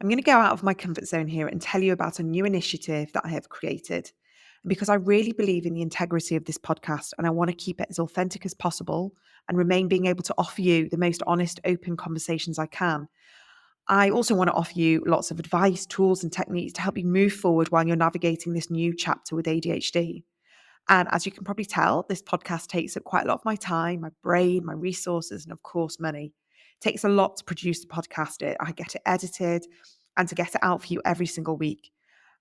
I'm going to go out of my comfort zone here and tell you about a new initiative that I have created. Because I really believe in the integrity of this podcast and I want to keep it as authentic as possible and remain being able to offer you the most honest, open conversations I can. I also want to offer you lots of advice, tools, and techniques to help you move forward while you're navigating this new chapter with ADHD. And as you can probably tell, this podcast takes up quite a lot of my time, my brain, my resources, and of course, money. It takes a lot to produce the podcast. I get it edited and to get it out for you every single week.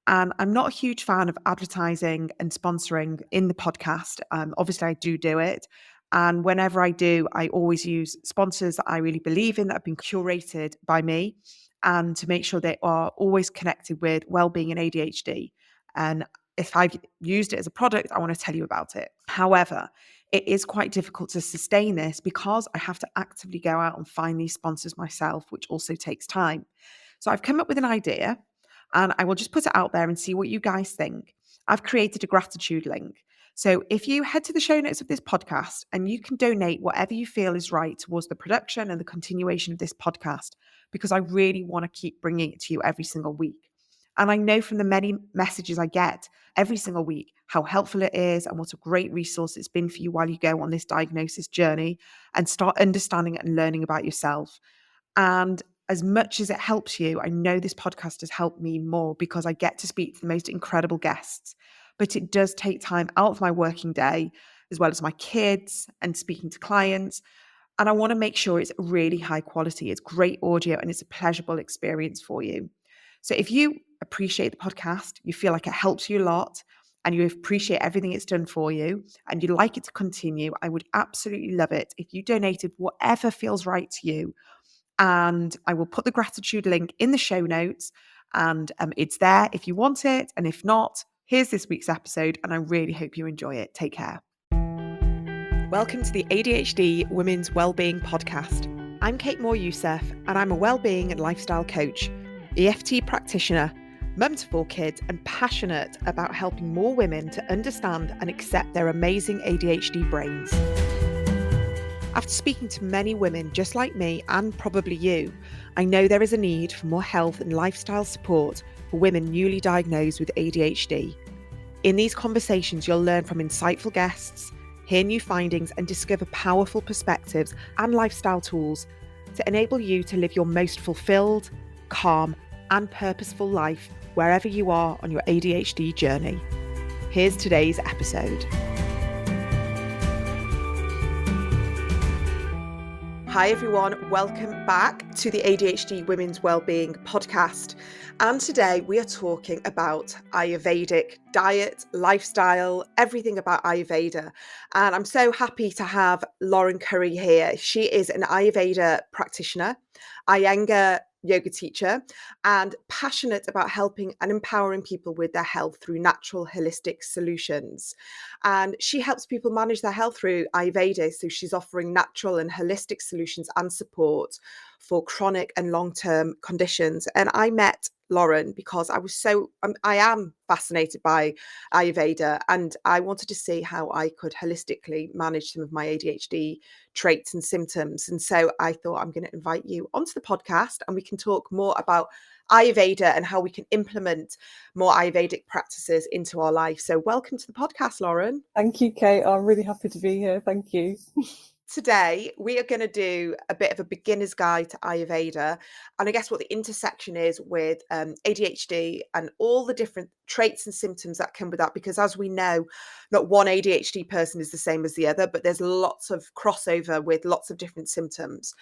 And I'm not a huge fan of advertising and sponsoring in the podcast. Obviously, I do it. And whenever I do, I always use sponsors that I really believe in that have been curated by me and to make sure they are always connected with well-being and ADHD. And if I've used it as a product, I want to tell you about it. However, it is quite difficult to sustain this because I have to actively go out and find these sponsors myself, which also takes time. So I've come up with an idea and I will just put it out there and see what you guys think. I've created a gratitude link. So if you head to the show notes of this podcast and you can donate whatever you feel is right towards the production and the continuation of this podcast, because I really want to keep bringing it to you every single week. And I know from the many messages I get every single week how helpful it is and what a great resource it's been for you while you go on this diagnosis journey and start understanding and learning about yourself. And as much as it helps you, I know this podcast has helped me more because I get to speak to the most incredible guests. But it does take time out of my working day, as well as my kids and speaking to clients. And I want to make sure it's really high quality. It's great audio and it's a pleasurable experience for you. So if you appreciate the podcast, you feel like it helps you a lot, and you appreciate everything it's done for you, and you'd like it to continue, I would absolutely love it if you donated whatever feels right to you. And I will put the gratitude link in the show notes, and it's there if you want it. And if not, here's this week's episode, and I really hope you enjoy it. Take care. Welcome to the ADHD Women's Wellbeing Podcast. I'm Kate Moore-Youssef, and I'm a wellbeing and lifestyle coach, EFT practitioner, mum to 4 kids, and passionate about helping more women to understand and accept their amazing ADHD brains. After speaking to many women just like me and probably you, I know there is a need for more health and lifestyle support for women newly diagnosed with ADHD. In these conversations, you'll learn from insightful guests, hear new findings, and discover powerful perspectives and lifestyle tools to enable you to live your most fulfilled, calm, and purposeful life wherever you are on your ADHD journey. Here's today's episode. Hi everyone, welcome back to the ADHD Women's Wellbeing Podcast. And today we are talking about Ayurvedic diet, lifestyle, everything about Ayurveda. And I'm so happy to have Lauren Curry here. She is an Ayurveda practitioner, Iyengar yoga teacher, and passionate about helping and empowering people with their health through natural holistic solutions. And she helps people manage their health through Ayurveda. So she's offering natural and holistic solutions and support for chronic and long-term conditions. And I met Lauren because I am fascinated by Ayurveda, and I wanted to see how I could holistically manage some of my ADHD traits and symptoms. And so I thought, I'm going to invite you onto the podcast and we can talk more about Ayurveda and how we can implement more Ayurvedic practices into our life. So welcome to the podcast, Lauren. Thank you, Kate. I'm really happy to be here. Thank you. Today, we are going to do a bit of a beginner's guide to Ayurveda, and I guess what the intersection is with ADHD and all the different traits and symptoms that come with that, because as we know, not one ADHD person is the same as the other, but there's lots of crossover with lots of different symptoms.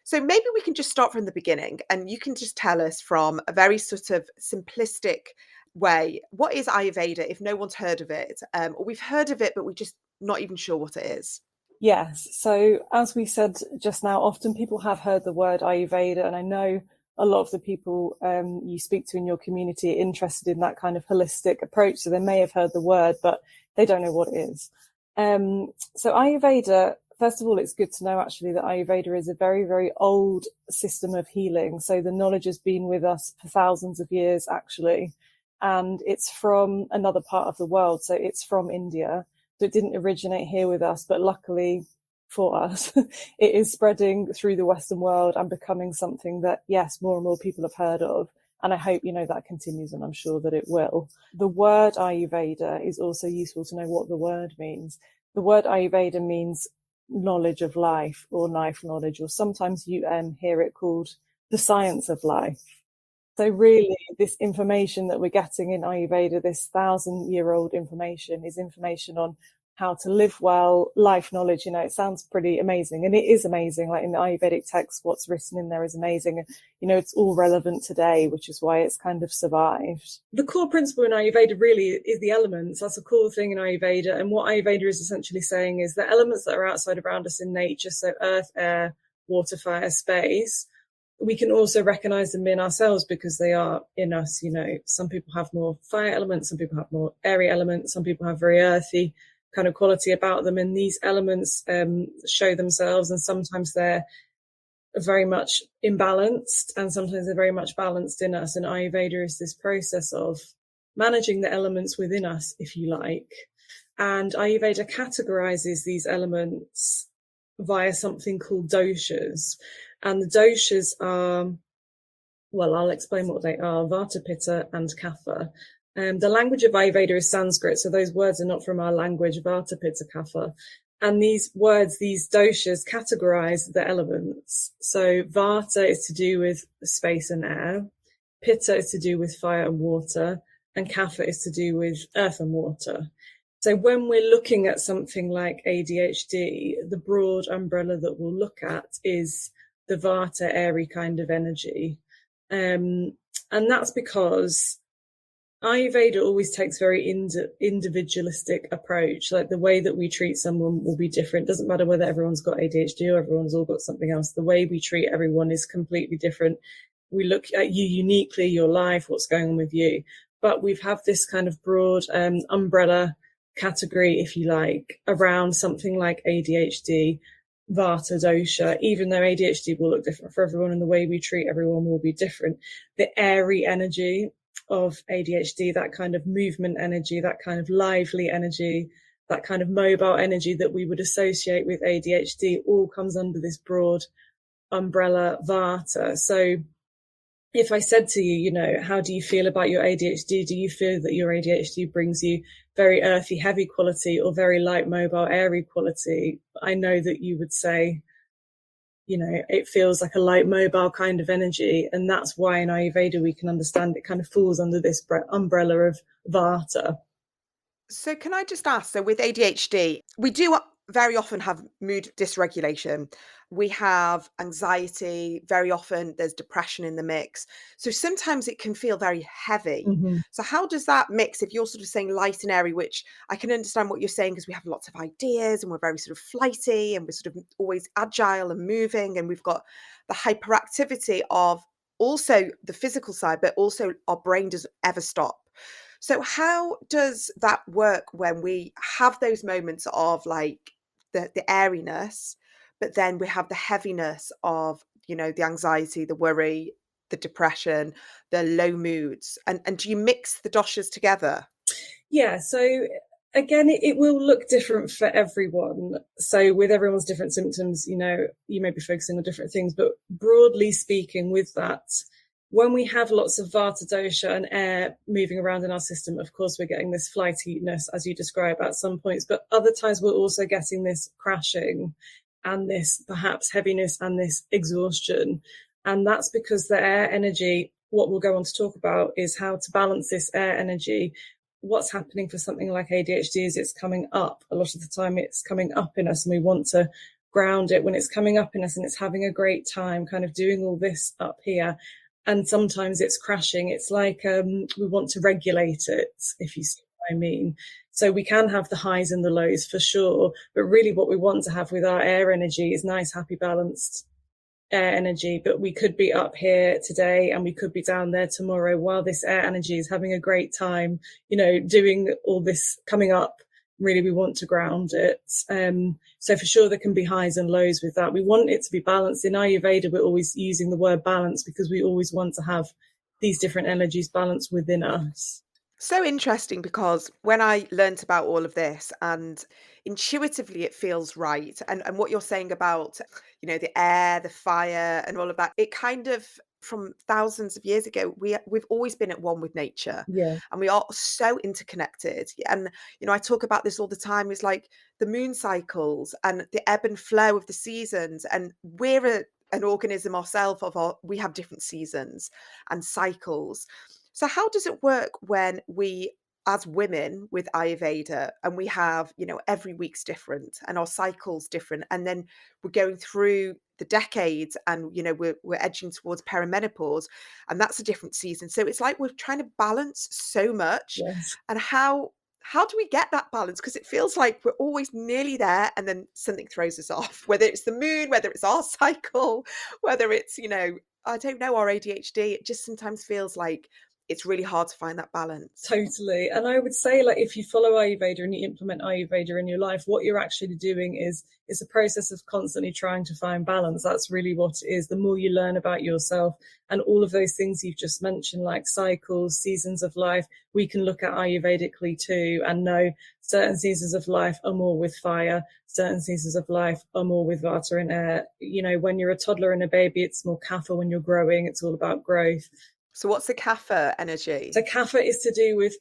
So maybe we can just start from the beginning, and you can just tell us from a very sort of simplistic way, what is Ayurveda if no one's heard of it? Or we've heard of it, but we're just not even sure what it is. Yes. So as we said just now, often people have heard the word Ayurveda, and I know a lot of the people you speak to in your community are interested in that kind of holistic approach. So they may have heard the word, but they don't know what it is. So Ayurveda, first of all, it's good to know actually that Ayurveda is a very, very old system of healing. So the knowledge has been with us for thousands of years, actually. And it's from another part of the world. So it's from India. So it didn't originate here with us, but luckily for us, it is spreading through the Western world and becoming something that, yes, more and more people have heard of. And I hope, that continues, and I'm sure that it will. The word Ayurveda is also useful to know what the word means. The word Ayurveda means knowledge of life, or life knowledge, or sometimes you hear it called the science of life. So really, this information that we're getting in Ayurveda, this 1,000-year-old information, is information on how to live well, life knowledge. It sounds pretty amazing, and it is amazing. Like in the Ayurvedic text, what's written in there is amazing. And, it's all relevant today, which is why it's kind of survived. The core principle in Ayurveda really is the elements. That's a core thing in Ayurveda. And what Ayurveda is essentially saying is the elements that are outside around us in nature, so earth, air, water, fire, space, we can also recognize them in ourselves because they are in us. Some people have more fire elements, some people have more airy elements, some people have very earthy kind of quality about them, and these elements show themselves, and sometimes they're very much imbalanced and sometimes they're very much balanced in us. And Ayurveda is this process of managing the elements within us, if you like. And Ayurveda categorizes these elements via something called doshas. And the doshas are, well, I'll explain what they are: Vata, Pitta, and Kapha. The language of Ayurveda is Sanskrit, so those words are not from our language: Vata, Pitta, Kapha. And these words, these doshas, categorize the elements. So Vata is to do with space and air, Pitta is to do with fire and water, and Kapha is to do with earth and water. So when we're looking at something like ADHD, the broad umbrella that we'll look at is the Vata, airy kind of energy. And that's because Ayurveda always takes very individualistic approach. Like the way that we treat someone will be different. Doesn't matter whether everyone's got ADHD or everyone's all got something else. The way we treat everyone is completely different. We look at you uniquely, your life, what's going on with you. But we've have this kind of broad umbrella category, if you like, around something like ADHD, Vata Dosha. Even though ADHD will look different for everyone and the way we treat everyone will be different, the airy energy of ADHD, that kind of movement energy, that kind of lively energy, that kind of mobile energy that we would associate with ADHD, all comes under this broad umbrella Vata. So if I said to you, how do you feel about your ADHD? Do you feel that your ADHD brings you very earthy, heavy quality, or very light, mobile, airy quality? I know that you would say, it feels like a light, mobile kind of energy. And that's why in Ayurveda we can understand it kind of falls under this umbrella of Vata. So can I just ask, so with ADHD, we do very often have mood dysregulation. We have anxiety. Very often there's depression in the mix. So sometimes it can feel very heavy. Mm-hmm. So how does that mix? If you're sort of saying light and airy, which I can understand what you're saying because we have lots of ideas and we're very sort of flighty and we're sort of always agile and moving, and we've got the hyperactivity of also the physical side, but also our brain doesn't ever stop. So how does that work when we have those moments of like the airiness, but then we have the heaviness of, the anxiety, the worry, the depression, the low moods, and do you mix the doshas together? Yeah, so again, it will look different for everyone. So with everyone's different symptoms, you may be focusing on different things, but broadly speaking, with that, when we have lots of Vata Dosha and air moving around in our system, of course, we're getting this flightiness, as you describe, at some points, but other times we're also getting this crashing and this perhaps heaviness and this exhaustion. And that's because the air energy, what we'll go on to talk about is how to balance this air energy. What's happening for something like ADHD is it's coming up. A lot of the time it's coming up in us and we want to ground it when it's coming up in us and it's having a great time kind of doing all this up here. And sometimes it's crashing. It's like we want to regulate it, if you see what I mean. So we can have the highs and the lows for sure. But really what we want to have with our air energy is nice, happy, balanced air energy. But we could be up here today and we could be down there tomorrow while this air energy is having a great time, doing all this coming up. Really, we want to ground it. So for sure, there can be highs and lows with that. We want it to be balanced. In Ayurveda, we're always using the word balance because we always want to have these different energies balanced within us. So interesting, because when I learnt about all of this and intuitively it feels right. And what you're saying about, the air, the fire and all of that, it kind of from thousands of years ago, we've always been at one with nature, Yeah. and we are so interconnected. And I talk about this all the time. Is like the moon cycles and the ebb and flow of the seasons, and an organism ourselves. We have different seasons and cycles. So how does it work when we, as women with Ayurveda, and we have, every week's different and our cycles different, and then we're going through the decades, and we're edging towards perimenopause, and that's a different season. So it's like we're trying to balance so much. Yes. And how do we get that balance? Because it feels like we're always nearly there, and then something throws us off, whether it's the moon, whether it's our cycle, whether it's, I don't know, our ADHD. It just sometimes feels like it's really hard to find that balance. Totally. And I would say, like, if you follow Ayurveda and you implement Ayurveda in your life, what you're actually doing is it's a process of constantly trying to find balance. That's really what it is. The more you learn about yourself and all of those things you've just mentioned, like cycles, seasons of life, we can look at Ayurvedically too and know certain seasons of life are more with fire, certain seasons of life are more with Vata and air. When you're a toddler and a baby, it's more Kapha. When you're growing, it's all about growth. So what's the kapha energy? So kapha is to do with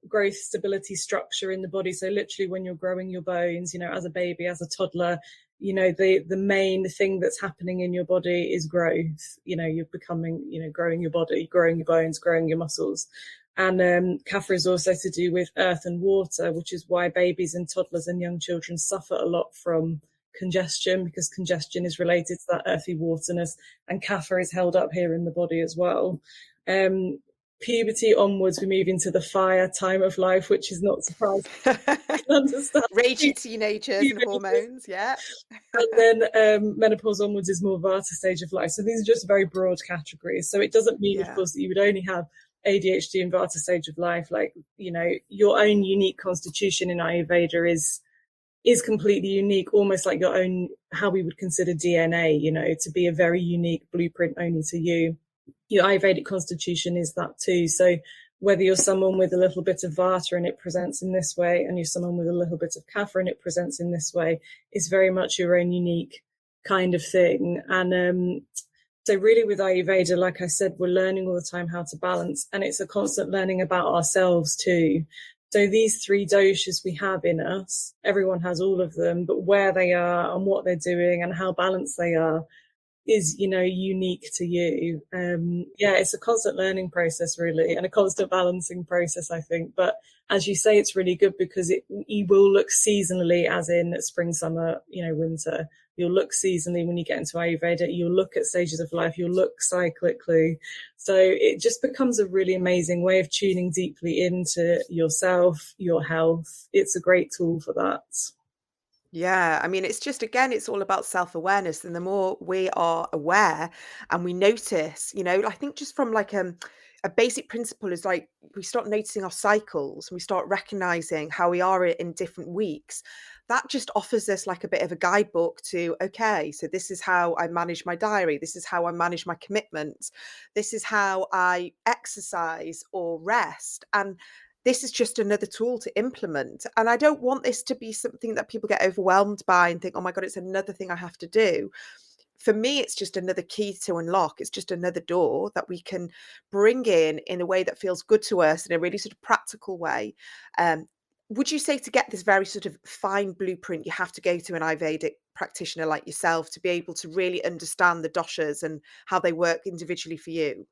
growth, stability, structure in the body. So literally when you're growing your bones, as a baby, as a toddler, the main thing that's happening in your body is growth. You're becoming, growing your body, growing your bones, growing your muscles. And kapha is also to do with earth and water, which is why babies and toddlers and young children suffer a lot from congestion, because congestion is related to that earthy waterness, and kapha is held up here in the body as well. Puberty onwards, we move into the fire time of life, which is not surprising. I can understand. Ragey teenagers and hormones, yeah. And then menopause onwards is more Vata stage of life. So these are just very broad categories. So it doesn't mean, of course, that you would only have ADHD and Vata stage of life. Like, your own unique constitution in Ayurveda is completely unique, almost like your own, how we would consider DNA, to be a very unique blueprint only to you. Your Ayurvedic constitution is that too. So whether you're someone with a little bit of Vata and it presents in this way, and you're someone with a little bit of Kapha and it presents in this way, it's very much your own unique kind of thing. And so really with Ayurveda, like I said, we're learning all the time how to balance, and it's a constant learning about ourselves too. So these 3 doshas we have in us, everyone has all of them, but where they are and what they're doing and how balanced they are is, unique to you. It's a constant learning process, really, and a constant balancing process, I think. But as you say, it's really good because it will look seasonally, as in spring, summer, winter. You'll look seasonally when you get into Ayurveda. You'll look at stages of life. You'll look cyclically. So it just becomes a really amazing way of tuning deeply into yourself, your health. It's a great tool for that. Yeah, I mean, it's just, again, it's all about self-awareness. And the more we are aware and we notice, I think just from like a basic principle is like we start noticing our cycles, we start recognizing how we are in different weeks. That just offers us like a bit of a guidebook to, okay, so this is how I manage my diary. This is how I manage my commitments. This is how I exercise or rest. And this is just another tool to implement. And I don't want this to be something that people get overwhelmed by and think, oh my God, it's another thing I have to do. For me, it's just another key to unlock. It's just another door that we can bring in a way that feels good to us, in a really sort of practical way. Um, would you say to get this very sort of fine blueprint, you have to go to an Ayurvedic practitioner like yourself to be able to really understand the doshas and how they work individually for you?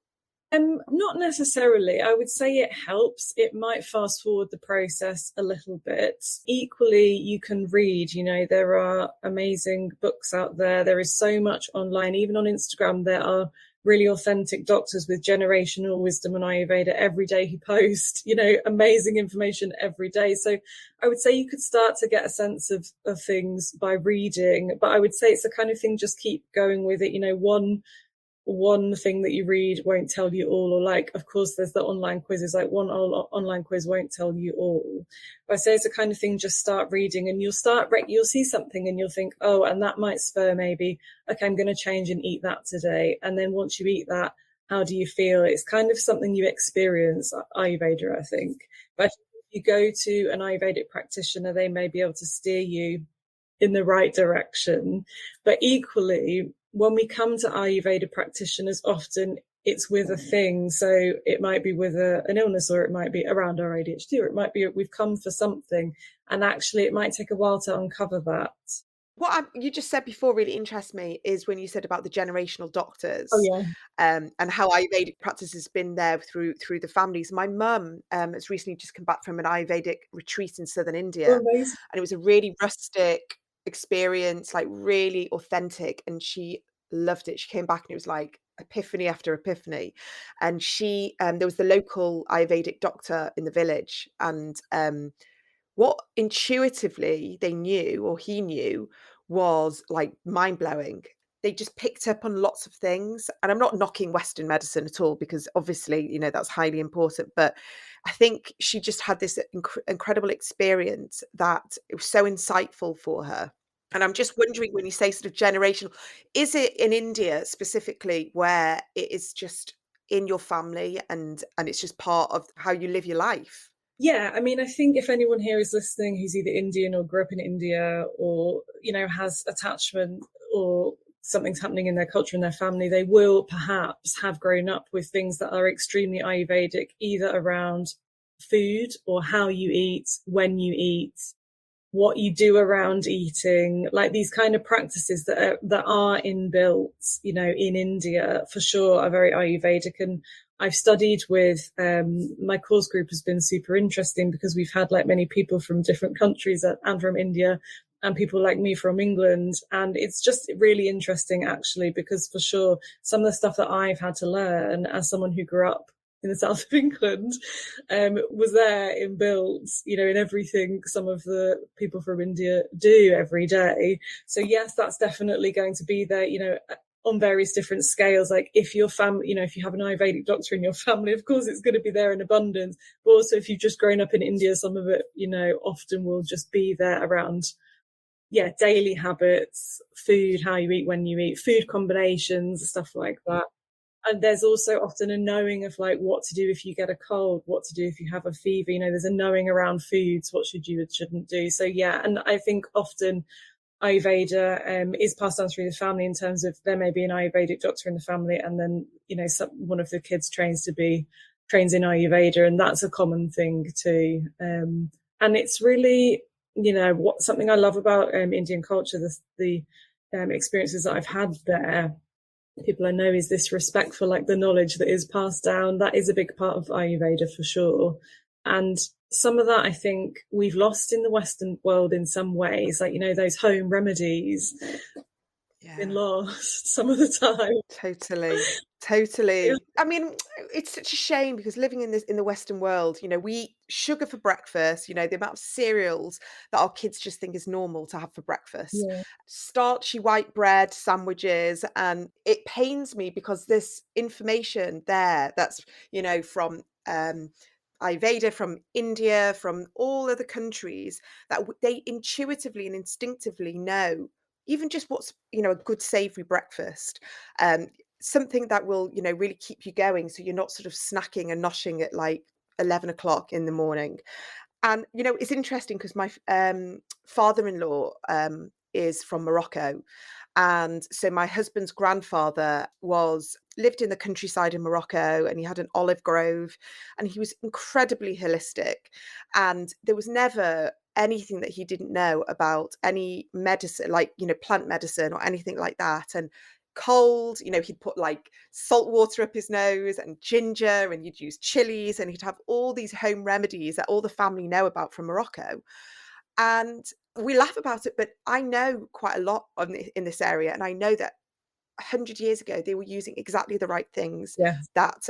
Not necessarily. I would say it helps. It might fast forward the process a little bit. Equally, you can read, there are amazing books out there. There is so much online, even on Instagram. There are really authentic doctors with generational wisdom and Ayurveda every day who post, amazing information every day. So I would say you could start to get a sense of things by reading, but I would say it's the kind of thing, just keep going with it. One thing that you read won't tell you all, or like, of course, there's the online quizzes, like one online quiz won't tell you all. But I say it's the kind of thing, just start reading and you'll see something and you'll think, oh, and that might spur maybe, okay, I'm going to change and eat that today. And then once you eat that, how do you feel? It's kind of something you experience, Ayurveda, I think. But if you go to an Ayurvedic practitioner, they may be able to steer you in the right direction. But equally, when we come to Ayurveda practitioners, often it's with a thing. So it might be with an illness, or it might be around our ADHD, or it might be we've come for something. And actually, it might take a while to uncover that. You just said before really interests me is when you said about the generational Oh, doctors, yeah. and how Ayurvedic practice has been there through the families. My mum has recently just come back from an Ayurvedic retreat in southern Oh, India, amazing. and it was a really rustic experience, like really authentic, and she loved it. She came back and it was like epiphany after epiphany, and there was the local Ayurvedic doctor in the village, and what intuitively they knew or he knew was like mind blowing. They just picked up on lots of things. And I'm not knocking Western medicine at all, because obviously, that's highly important. But I think she just had this incredible experience that it was so insightful for her. And I'm just wondering, when you say sort of generational, is it in India specifically where it is just in your family and it's just part of how you live your life? Yeah, I mean, I think if anyone here is listening who's either Indian or grew up in India, or, has attachment, or something's happening in their culture and their family, they will perhaps have grown up with things that are extremely Ayurvedic, either around food or how you eat, when you eat, what you do around eating, like these kind of practices that are inbuilt, in India for sure, are very Ayurvedic. And I've studied with my course group has been super interesting, because we've had like many people from different countries and from India, and people like me from England. And it's just really interesting, actually, because for sure, some of the stuff that I've had to learn as someone who grew up in the south of England was there in builds, in everything some of the people from India do every day. So yes, that's definitely going to be there, on various different scales. Like if your family, if you have an Ayurvedic doctor in your family, of course it's going to be there in abundance. But also if you've just grown up in India, some of it, often will just be there around, daily habits, food, how you eat, when you eat, food combinations, stuff like that. And there's also often a knowing of like what to do if you get a cold, what to do if you have a fever. There's a knowing around foods, what should you and shouldn't do. So yeah, and I think often Ayurveda is passed down through the family, in terms of there may be an Ayurvedic doctor in the family, and then one of the kids trains in Ayurveda, and that's a common thing too. And it's really something I love about Indian culture, the experiences that I've had there, people I know, is this respect for like the knowledge that is passed down. That is a big part of Ayurveda for sure. And some of that I think we've lost in the Western world in some ways, like, those home remedies been Yeah. lost some of the time. Totally, totally. I mean, it's such a shame, because living in the Western world, we eat sugar for breakfast, the amount of cereals that our kids just think is normal to have for breakfast. Yeah, Starchy white bread sandwiches, and it pains me because this information there that's, from Ayurveda, from India, from all other countries, that they intuitively and instinctively know even just what's, a good savory breakfast, um, something that will, really keep you going, so you're not sort of snacking and noshing at like 11 o'clock in the morning. And, it's interesting because my father-in-law is from Morocco. And so my husband's grandfather lived in the countryside in Morocco, and he had an olive grove, and he was incredibly holistic. And there was never anything that he didn't know about any medicine, like, plant medicine or anything like that. And cold, he'd put like salt water up his nose and ginger, and he'd use chilies, and he'd have all these home remedies that all the family know about from Morocco. And we laugh about it, but I know quite a lot in this area, and I know that 100 years ago they were using exactly the right things yeah, that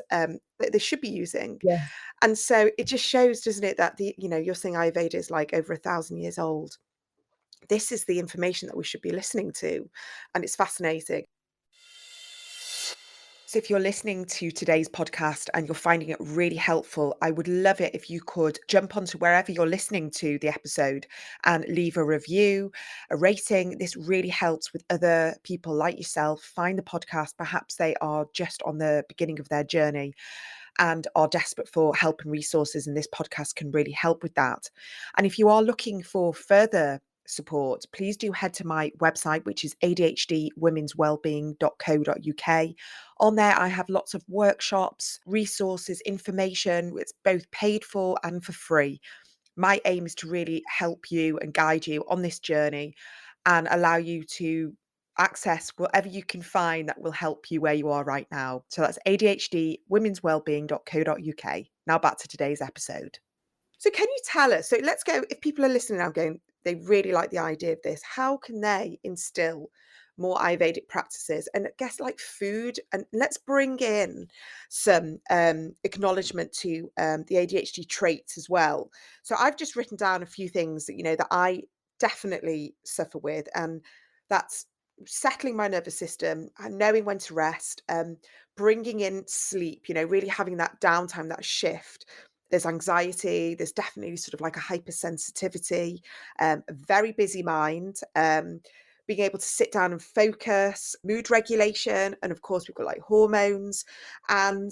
they should be using. yeah. And so it just shows, doesn't it, that you're saying Ayurveda is like over 1,000 years old. This is the information that we should be listening to, and it's fascinating. So if you're listening to today's podcast and you're finding it really helpful, I would love it if you could jump onto wherever you're listening to the episode and leave a review, a rating. This really helps with other people like yourself find the podcast. Perhaps they are just on the beginning of their journey and are desperate for help and resources, and this podcast can really help with that. And if you are looking for further support, please do head to my website, which is adhdwomenswellbeing.co.uk. On there, I have lots of workshops, resources, information. It's both paid for and for free. My aim is to really help you and guide you on this journey and allow you to access whatever you can find that will help you where you are right now. So that's adhdwomenswellbeing.co.uk. Now back to today's episode. So can you tell us, so let's go, if people are listening now going, they really like the idea of this, how can they instill more Ayurvedic practices? And I guess like food, and let's bring in some acknowledgement to the ADHD traits as well. So I've just written down a few things that, that I definitely suffer with, and that's settling my nervous system and knowing when to rest, bringing in sleep, really having that downtime, that shift. There's anxiety, there's definitely sort of like a hypersensitivity, a very busy mind, being able to sit down and focus, mood regulation, and of course we've got like hormones. And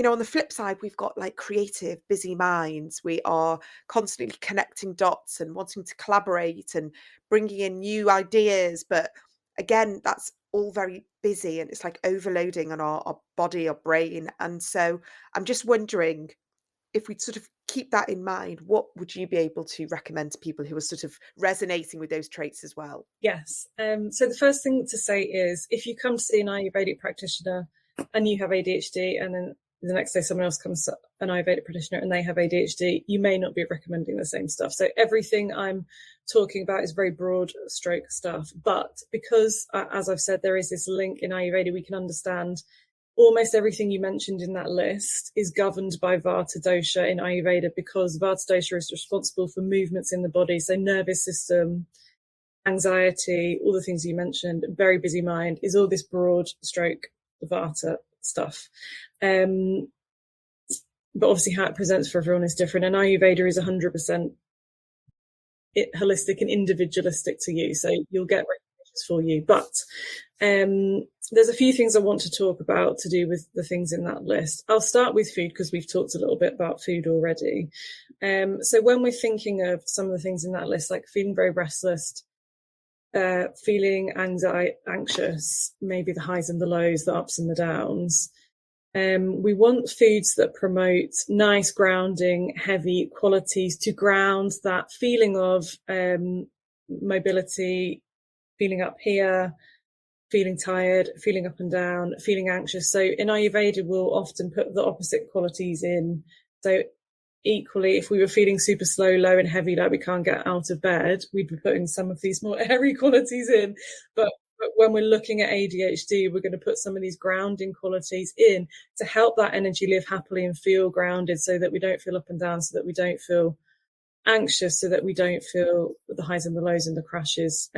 on the flip side, we've got like creative, busy minds. We are constantly connecting dots and wanting to collaborate and bringing in new ideas. But again, that's all very busy and it's like overloading on our body, our brain. And so I'm just wondering, if we sort of keep that in mind, what would you be able to recommend to people who are sort of resonating with those traits as well? Yes. So the first thing to say is, if you come to see an Ayurvedic practitioner and you have ADHD, and then the next day someone else comes to an Ayurvedic practitioner and they have ADHD, you may not be recommending the same stuff. So everything I'm talking about is very broad stroke stuff. But because, as I've said, there is this link in Ayurveda, we can understand almost everything you mentioned in that list is governed by Vata Dosha in Ayurveda, because Vata Dosha is responsible for movements in the body. So nervous system, anxiety, all the things you mentioned, very busy mind, is all this broad stroke Vata stuff. But obviously how it presents for everyone is different. And Ayurveda is 100% holistic and individualistic to you. So you'll get recommendations for you. But there's a few things I want to talk about to do with the things in that list. I'll start with food because we've talked a little bit about food already. So when we're thinking of some of the things in that list, like feeling very restless, feeling anxious, maybe the highs and the lows, the ups and the downs, we want foods that promote nice grounding, heavy qualities to ground that feeling of mobility, feeling up here, feeling tired, feeling up and down, feeling anxious. So in Ayurveda, we'll often put the opposite qualities in. So equally, if we were feeling super slow, low and heavy, like we can't get out of bed, we'd be putting some of these more airy qualities in. But when we're looking at ADHD, we're going to put some of these grounding qualities in to help that energy live happily and feel grounded, so that we don't feel up and down, so that we don't feel anxious, so that we don't feel the highs and the lows and the crashes.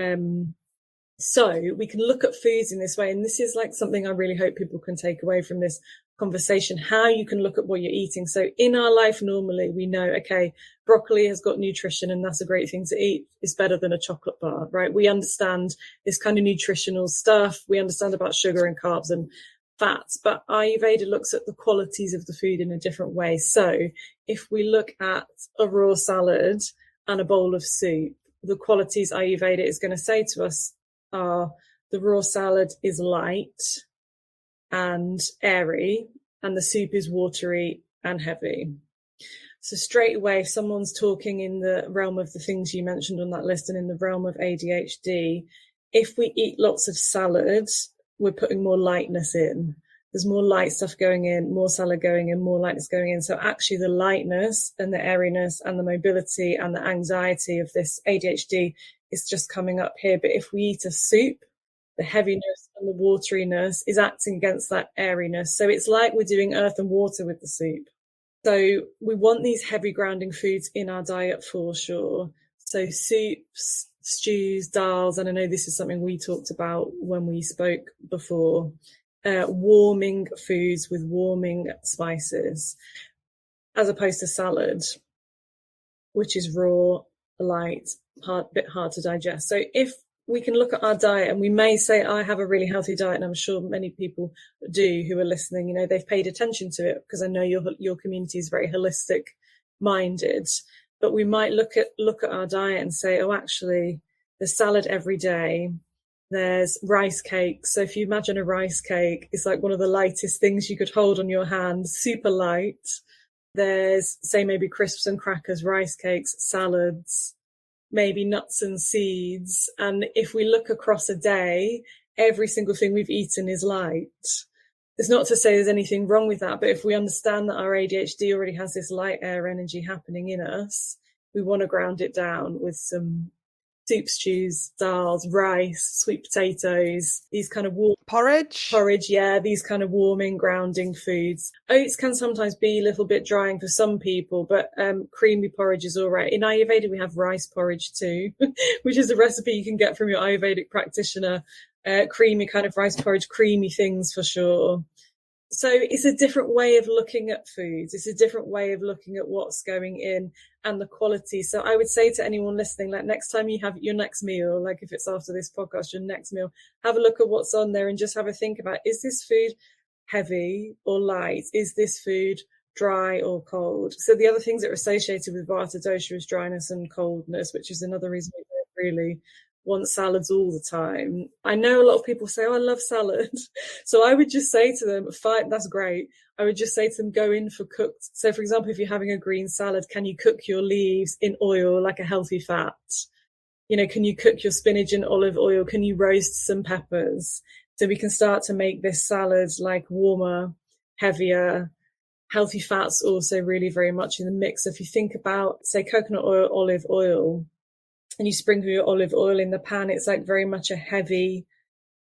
So we can look at foods in this way. And this is like something I really hope people can take away from this conversation, how you can look at what you're eating. So in our life, normally we know, okay, broccoli has got nutrition and that's a great thing to eat. It's better than a chocolate bar, right? We understand this kind of nutritional stuff. We understand about sugar and carbs and fats, but Ayurveda looks at the qualities of the food in a different way. So if we look at a raw salad and a bowl of soup, the qualities Ayurveda is going to say to us are: the raw salad is light and airy, and the soup is watery and heavy. So straight away, if someone's talking in the realm of the things you mentioned on that list and in the realm of ADHD, if we eat lots of salad, we're putting more lightness in. There's more light stuff going in, more salad going in, more lightness going in. So actually the lightness and the airiness and the mobility and the anxiety of this ADHD is just coming up here. But if we eat a soup, the heaviness and the wateriness is acting against that airiness. So it's like we're doing earth and water with the soup. So we want these heavy grounding foods in our diet for sure. So soups, stews, dals, and I know this is something we talked about when we spoke before, warming foods with warming spices, as opposed to salad, which is raw, light, bit hard to digest. So if we can look at our diet, and we may say, I have a really healthy diet, and I'm sure many people do who are listening, you know, they've paid attention to it, because I know your community is very holistic minded. But we might look at our diet and say, oh, actually, There's salad every day. There's rice cakes. So if you imagine a rice cake, it's like one of the lightest things you could hold on your hand, super light. There's, say, maybe crisps and crackers, rice cakes, salads, maybe nuts and seeds. And if we look across a day, every single thing we've eaten is light. It's not to say there's anything wrong with that, but if we understand that our ADHD already has this light air energy happening in us, we want to ground it down with some soup, stews, dals, rice, sweet potatoes, these kind of warm porridge, yeah, these kind of warming, grounding foods. Oats can sometimes be a little bit drying for some people, but creamy porridge is all right. In Ayurveda, we have rice porridge too, which is a recipe you can get from your Ayurvedic practitioner. Creamy kind of rice porridge, creamy things for sure. So it's a different way of looking at foods. It's a different way of looking at what's going in and the quality. So I would say to anyone listening, like next time you have your next meal, like if it's after this podcast, your next meal, have a look at what's on there and just have a think about, is this food heavy or light? Is this food dry or cold? So the other things that are associated with Vata Dosha is dryness and coldness, which is another reason we don't really want salads all the time. I know a lot of people say, oh, I love salad. So I would just say to them, fine, that's great. I would just say to them, go in for cooked. So for example, if you're having a green salad, can you cook your leaves in oil, like a healthy fat? You know, can you cook your spinach in olive oil? Can you roast some peppers? So we can start to make this salad like warmer, heavier. Healthy fats also really very much in the mix. So if you think about, say, coconut oil, olive oil, and you sprinkle your olive oil in the pan, it's like very much a heavy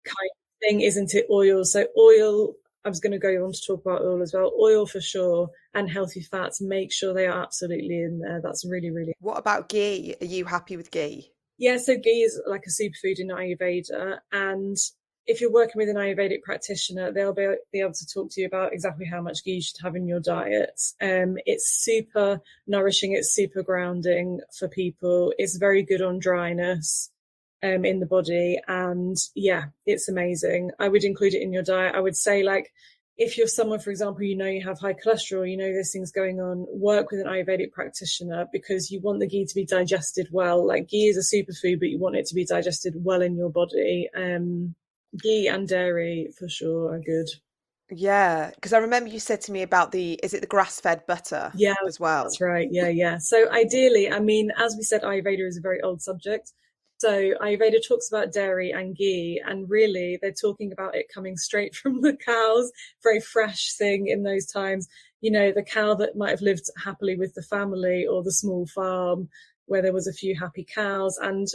kind of thing, isn't it? Oil. So oil, I was going to go on to talk about oil as well. Oil for sure, and healthy fats, make sure they are absolutely in there. That's really, really. What about ghee? Are you happy with ghee? Yeah, so ghee is like a superfood in Ayurveda, and if you're working with an Ayurvedic practitioner, they'll be able to talk to you about exactly how much ghee you should have in your diet. It's super nourishing. It's super grounding for people. It's very good on dryness in the body. And yeah, it's amazing. I would include it in your diet. I would say, like, if you're someone, for example, you know you have high cholesterol, you know there's things going on, work with an Ayurvedic practitioner because you want the ghee to be digested well. Like, ghee is a superfood, but you want it to be digested well in your body. Ghee and dairy for sure are good. Yeah, because I remember you said to me about is it the grass-fed butter Yeah, as well? that's right. Yeah. So ideally, I mean, as we said, Ayurveda is a very old subject. So Ayurveda talks about dairy and ghee, and really they're talking about it coming straight from the cows, very fresh thing in those times. You know, the cow that might have lived happily with the family, or the small farm where there was a few happy cows. And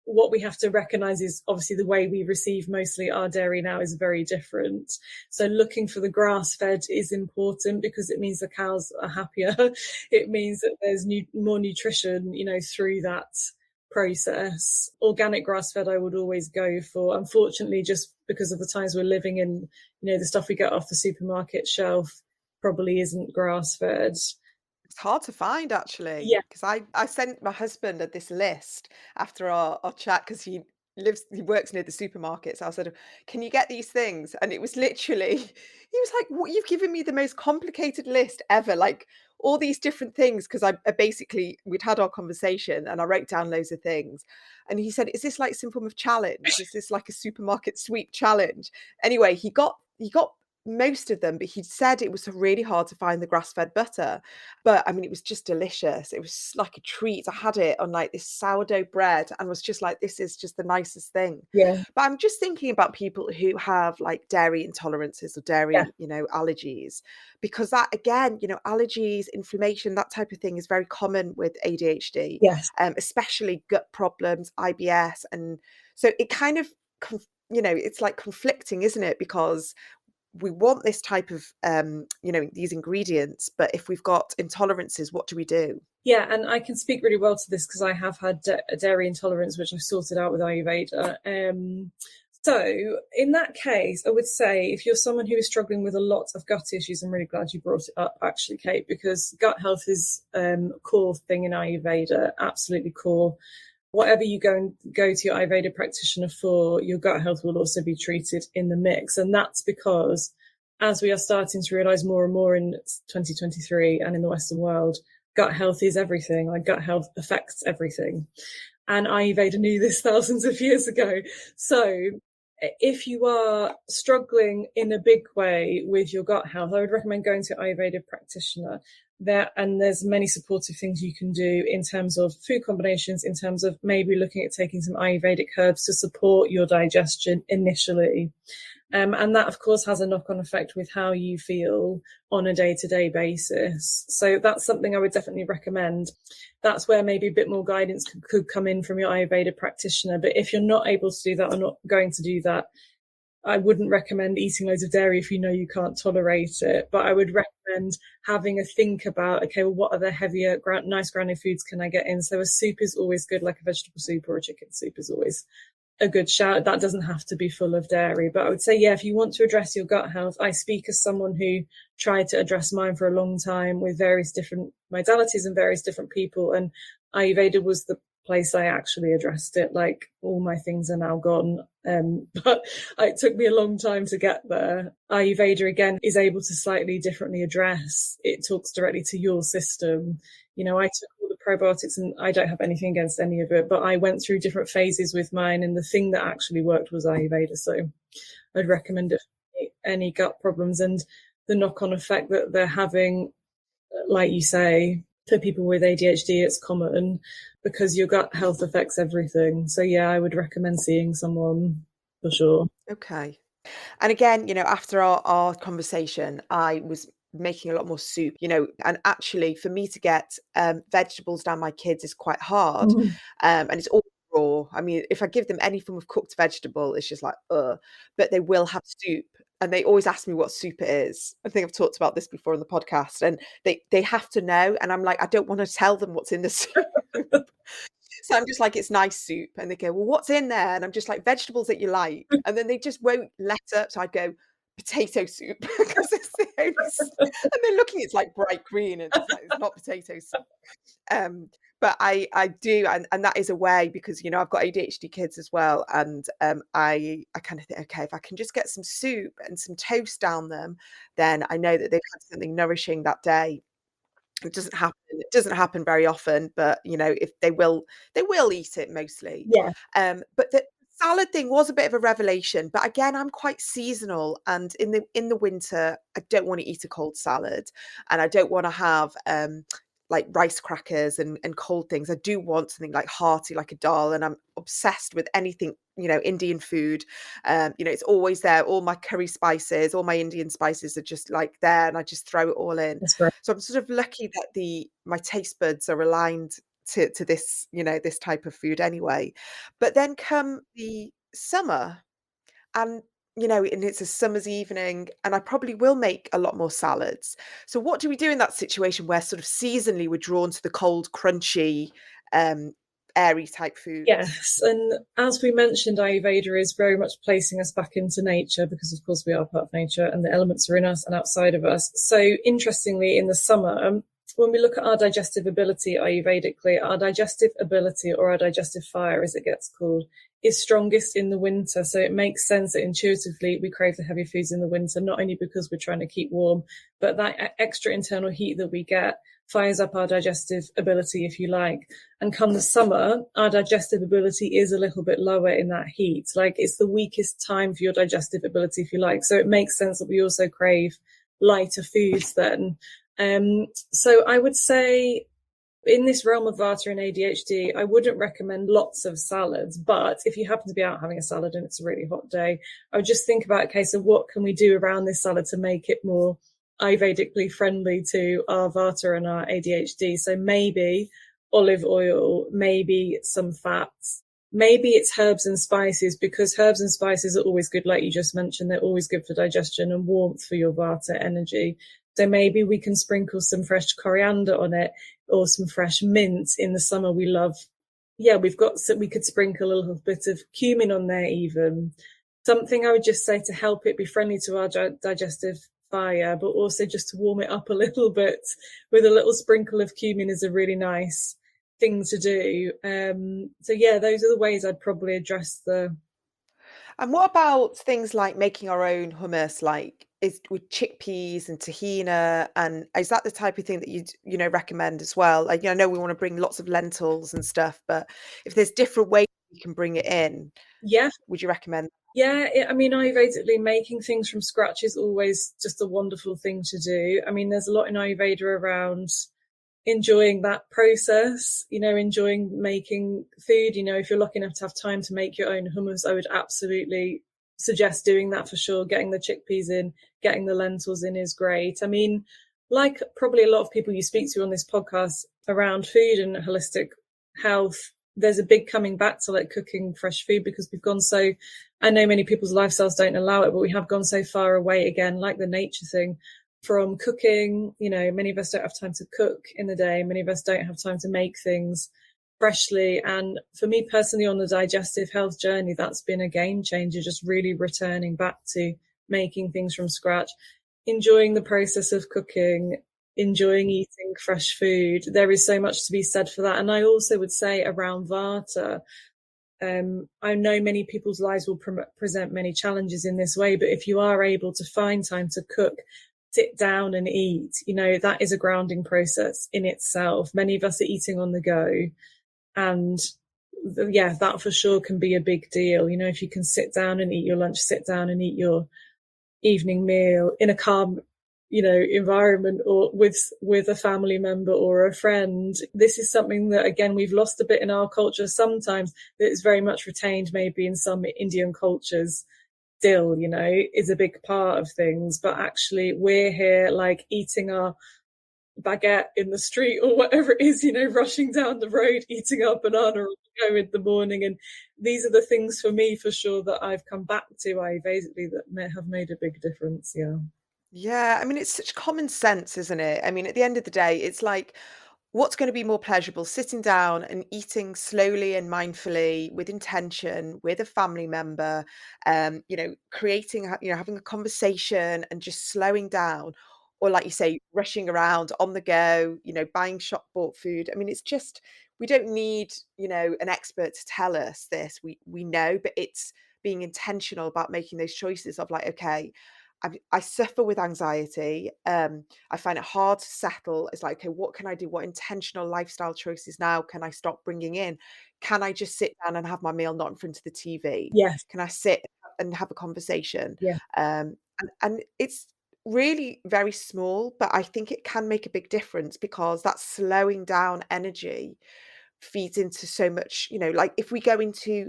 what we have to recognize is obviously the way we receive mostly our dairy now is very different. So looking for the grass fed is important because it means the cows are happier. It means that there's more nutrition, you know, through that process. Organic grass fed I would always go for. Unfortunately, just because of the times we're living in, you know, the stuff we get off the supermarket shelf probably isn't grass fed. It's hard to find actually, Yeah. because I sent my husband this list after our chat because he works near the supermarket. So I said, "Can you get these things?" And it was literally, he was like, "What? You've given me the most complicated list ever, like all these different things." Because I basically, we'd had our conversation and I wrote down loads of things, and he said, "Is this like some form of challenge? Is this like a supermarket sweep challenge?" Anyway, he got most of them, but he said it was really hard to find the grass-fed butter. But I mean, it was just delicious. It was like a treat. I had it on like this sourdough bread and was just like, this is just the nicest thing. Yeah. But I'm just thinking about people who have like dairy intolerances or Yeah. dairy, allergies, because that again, allergies, inflammation, that type of thing is very common with ADHD, Yes. especially gut problems, IBS. And so it kind of, it's like conflicting, isn't it? Because we want this type of these ingredients, but if we've got intolerances, what do we do? Yeah, and I can speak really well to this because I have had a dairy intolerance, which I've sorted out with Ayurveda. So in that case, I would say if you're someone who is struggling with a lot of gut issues, I'm really glad you brought it up, actually, Kate, because gut health is a core thing in Ayurveda, absolutely core. Whatever you go to your Ayurveda practitioner for, your gut health will also be treated in the mix. And that's because as we are starting to realize more and more in 2023 and in the Western world, gut health is everything. Like gut health affects everything. And Ayurveda knew this thousands of years ago. So if you are struggling in a big way with your gut health, I would recommend going to an Ayurveda practitioner. There's many supportive things you can do in terms of food combinations, in terms of maybe looking at taking some Ayurvedic herbs to support your digestion initially. And that, of course, has a knock-on effect with how you feel on a day-to-day basis. So that's something I would definitely recommend. That's where maybe a bit more guidance could come in from your Ayurveda practitioner. But if you're not able to do that or not going to do that, I wouldn't recommend eating loads of dairy if you know you can't tolerate it. But I would recommend having a think about, okay, well, what other heavier, nice grounding foods can I get in? So a soup is always good, like a vegetable soup or a chicken soup is always a good shout. That doesn't have to be full of dairy. But I would say, yeah, if you want to address your gut health, I speak as someone who tried to address mine for a long time with various different modalities and various different people. And Ayurveda was the place I actually addressed it. Like, all my things are now gone. But it took me a long time to get there. Ayurveda, again, is able to slightly differently address. It talks directly to your system. You know, I took all the probiotics, and I don't have anything against any of it, but I went through different phases with mine, and the thing that actually worked was Ayurveda. So I'd recommend it for any gut problems and the knock-on effect that they're having. Like you say, for people with ADHD, it's common because your gut health affects everything. So yeah, I would recommend seeing someone for sure. Okay. And again, after our conversation, I was making a lot more soup, and actually for me to get vegetables down my kids is quite hard. And it's all raw. I mean, if I give them any form of cooked vegetable, it's just like, but they will have soup. And they always ask me what soup it is. I think I've talked about this before on the podcast, and they have to know. And I'm like, I don't want to tell them what's in the soup. So I'm just like, it's nice soup. And they go, well, what's in there? And I'm just like, vegetables that you like. And then they just won't let up. So I go, potato soup, because it's the only, and they're looking, it's like bright green, and it's like, it's not potato soup. But I do, and that is a way, because I've got ADHD kids as well, and I kind of think, okay, if I can just get some soup and some toast down them, then I know that they've had something nourishing that day. It doesn't happen very often, but if they will eat it mostly. Yeah. But the salad thing was a bit of a revelation. But again, I'm quite seasonal, and in the winter, I don't want to eat a cold salad, and I don't want to have like rice crackers and cold things. I do want something like hearty, like a dal, and I'm obsessed with anything, Indian food. It's always there. All my curry spices, all my Indian spices are just like there, and I just throw it all in. That's right. So I'm sort of lucky that my taste buds are aligned to this, this type of food anyway. But then come the summer, and and it's a summer's evening, and I probably will make a lot more salads. So what do we do in that situation where sort of seasonally we're drawn to the cold, crunchy, airy type foods? Yes, and as we mentioned, Ayurveda is very much placing us back into nature, because, of course, we are part of nature and the elements are in us and outside of us. So, interestingly, in the summer, when we look at our digestive ability Ayurvedically, our digestive ability, or our digestive fire, as it gets called, is strongest in the winter. So it makes sense that intuitively we crave the heavy foods in the winter, not only because we're trying to keep warm, but that extra internal heat that we get fires up our digestive ability, if you like. And come the summer, our digestive ability is a little bit lower in that heat. Like, it's the weakest time for your digestive ability, if you like. So it makes sense that we also crave lighter foods then. So I would say, in this realm of Vata and ADHD, I wouldn't recommend lots of salads, but if you happen to be out having a salad and it's a really hot day, I would just think about, okay, so what can we do around this salad to make it more Ayurvedically friendly to our Vata and our ADHD? So maybe olive oil, maybe some fats, maybe it's herbs and spices, because herbs and spices are always good, like you just mentioned. They're always good for digestion and warmth for your Vata energy. So maybe we can sprinkle some fresh coriander on it, or some fresh mint. In the summer, we love, we could sprinkle a little bit of cumin on there even. Something I would just say to help it be friendly to our digestive fire, but also just to warm it up a little bit with a little sprinkle of cumin is a really nice thing to do. So yeah, those are the ways I'd probably address the... And what about things like making our own hummus, like is with chickpeas and tahina, and is that the type of thing that you'd recommend as well? Like, I know we want to bring lots of lentils and stuff, but if there's different ways you can bring it in, Yeah, would you recommend? yeah. I mean, Ayurvedically, making things from scratch is always just a wonderful thing to do. I mean, there's a lot in Ayurveda around enjoying that process, enjoying making food. If you're lucky enough to have time to make your own hummus, I would absolutely suggest doing that for sure. Getting the chickpeas in, getting the lentils in is great. I mean, like probably a lot of people you speak to on this podcast around food and holistic health, there's a big coming back to like cooking fresh food, because we've gone so, I know many people's lifestyles don't allow it, but we have gone so far away again, like the nature thing, from cooking. Many of us don't have time to cook in the day. Many of us don't have time to make things freshly. And for me personally, on the digestive health journey, that's been a game changer, just really returning back to making things from scratch, enjoying the process of cooking, enjoying eating fresh food. There is so much to be said for that. And I also would say around Vata, I know many people's lives will present many challenges in this way, but if you are able to find time to cook, sit down and eat, that is a grounding process in itself. Many of us are eating on the go, and yeah, that for sure can be a big deal. If you can sit down and eat your lunch, sit down and eat your evening meal in a calm, environment, or with a family member or a friend. This is something that, again, we've lost a bit in our culture sometimes, that is very much retained maybe in some Indian cultures still, is a big part of things. But actually we're here like eating our baguette in the street or whatever it is, rushing down the road, eating our banana on the go in the morning. And these are the things for me, for sure, that I've come back to Ayurvedically that may have made a big difference. Yeah. Yeah, I mean, it's such common sense, isn't it? I mean, at the end of the day, it's like, what's going to be more pleasurable, sitting down and eating slowly and mindfully with intention with a family member, creating, having a conversation and just slowing down, or like you say, rushing around on the go, buying shop bought food. I mean, it's just, we don't need, an expert to tell us this. We know, but it's being intentional about making those choices of like, okay, I suffer with anxiety. I find it hard to settle. It's like, okay, what can I do? What intentional lifestyle choices now can I stop bringing in? Can I just sit down and have my meal not in front of the TV? Yes. Can I sit and have a conversation? Yeah. And it's really very small, but I think it can make a big difference, because that slowing down energy feeds into so much, like if we go into